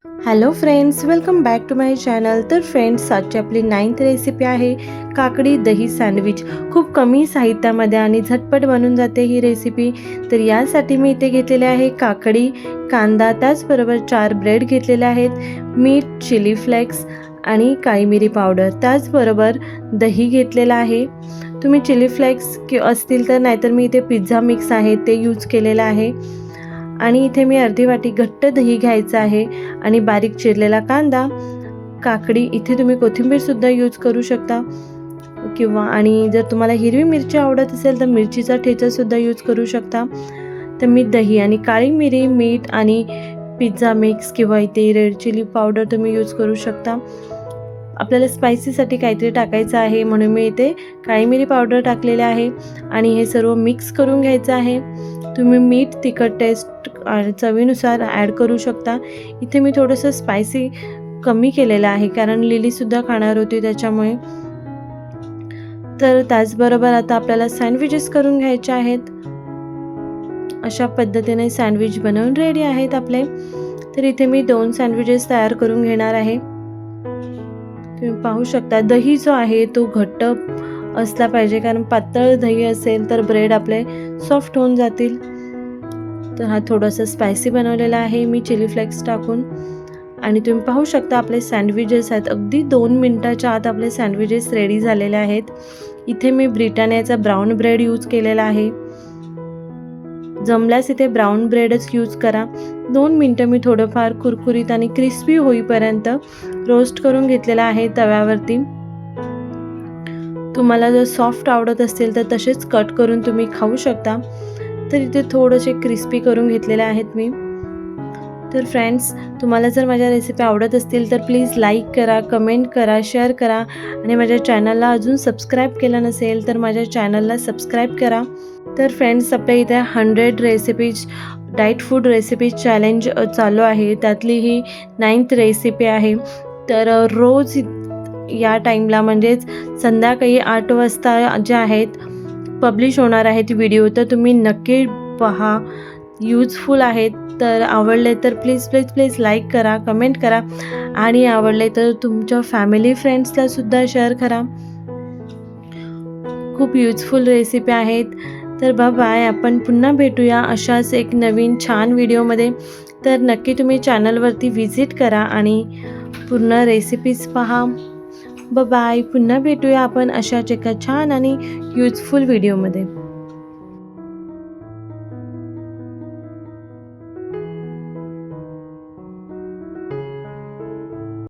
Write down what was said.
Hello friends, welcome back to my channel. तर friends, आजची आपली 9th रेसिपी आहे काकडी दही सँडविच. खूप कमी साहित्यामध्ये आणि झटपट बनून जाते ही रेसिपी. तर यासाठी मी इथे घेतलेले आहे काकडी, कांदा, त्याचबरोबर 4 ब्रेड घेतलेले आहेत, मीठ, चिली फ्लेक्स आणि काळी मिरी पावडर, त्याचबरोबर दही घेतलेलं आहे. तुम्ही चिली फ्लेक्स असतील तर, नाहीतर मी इथे पिझ्झा मिक्स आहे ते यूज केलेलं आहे. आणि इथे मी अर्धी वाटी घट्ट दही घ्यायचं आहे आणि बारीक चिरलेला कांदा, काकडी, इथे तुम्ही कोथिंबीरसुद्धा यूज करू शकता आणि जर तुम्हाला हिरवी मिरची आवडत असेल तर मिरचीचा ठेचासुद्धा यूज करू शकता. तर मी दही आणि काळी मिरी, मीठ आणि पिझ्झा मिक्स किंवा इथे रेड चिली पावडर तुम्ही यूज करू शकता. आपल्याला स्पायसीसाठी काहीतरी टाकायचं आहे म्हणून मी इथे काळी मिरी पावडर टाकलेले आहे आणि हे सर्व मिक्स करून घ्यायचं आहे. तुम्ही मीठ, तिखट टेस्ट चवीनुसार ॲड करू शकता. इथे मी थोडंसं स्पायसी कमी केलेलं आहे कारण लिलीसुद्धा खाणार होती त्याच्यामुळे. तर त्याचबरोबर आता आपल्याला सँडविचेस करून घ्यायचे आहेत. अशा पद्धतीने सँडविच बनवून रेडी आहेत आपले. तर इथे मी 2 सँडविचेस तयार करून घेणार आहे. तुम्ही पाहू शकता दही जो आहे तो घट्ट असला पाहिजे कारण पातळ दही असेल तर ब्रेड आपले सॉफ्ट होऊन जातील. तर हा थोडासा स्पायसी बनवलेला आहे मी चिली फ्लेक्स टाकून. आणि तुम्ही पाहू शकता आपले सँडविचेस आहेत, अगदी 2 मिनिटाच्या आत आपले सँडविचेस रेडी झालेले आहेत. इथे मी ब्रिटानियाचा ब्राऊन ब्रेड यूज केलेला आहे. जमल्यास इथे ब्राऊन ब्रेडच यूज करा. 2 मिनटं मी थोडंफार कुरकुरीत आणि क्रिस्पी होईपर्यंत रोस्ट करून घेतलेला आहे तव्यावरती. तुम्हाला जर सॉफ्ट आवडत असतील तर तसेच कट करून तुम्ही खाऊ शकता. तर इथे थोडेसे क्रिस्पी करून घेतलेले आहेत मी. तर फ्रेंड्स, तुम्हाला जर माझ्या रेसिपी आवडत असतील तर प्लीज लाईक करा, कमेंट करा, शेअर करा आणि माझ्या चॅनलला अजून सबस्क्राईब केलं नसेल तर माझ्या चॅनलला सबस्क्राईब करा. तर फ्रेंड्स, आपल्या इथे 100 recipes diet food recipes challenge चालू आहे. त्यातली ही 9th रेसिपी आहे. तर रोज या टाईमला म्हणजेच संध्याकाळी 8 वाजता जे आहेत पब्लिश होणार आहेत व्हिडिओ. तर तुम्ही नक्की पहा, यूजफुल आहेत. तर आवडले तर प्लीज प्लीज प्लीज लाईक करा, कमेंट करा आणि आवडले तर तुमच्या फॅमिली फ्रेंड्सलासुद्धा शेअर करा. खूप यूजफुल रेसिपी आहेत. तर बाय, आपण पुन्हा भेटूया अशाच एक नवीन छान व्हिडिओमध्ये. तर नक्की तुम्ही चॅनलवरती व्हिजिट करा आणि पूर्ण रेसिपीज पहा. बाय, पुन्हा भेटूया आपण अशाच एका छान आणि यूजफुल व्हिडिओमध्ये.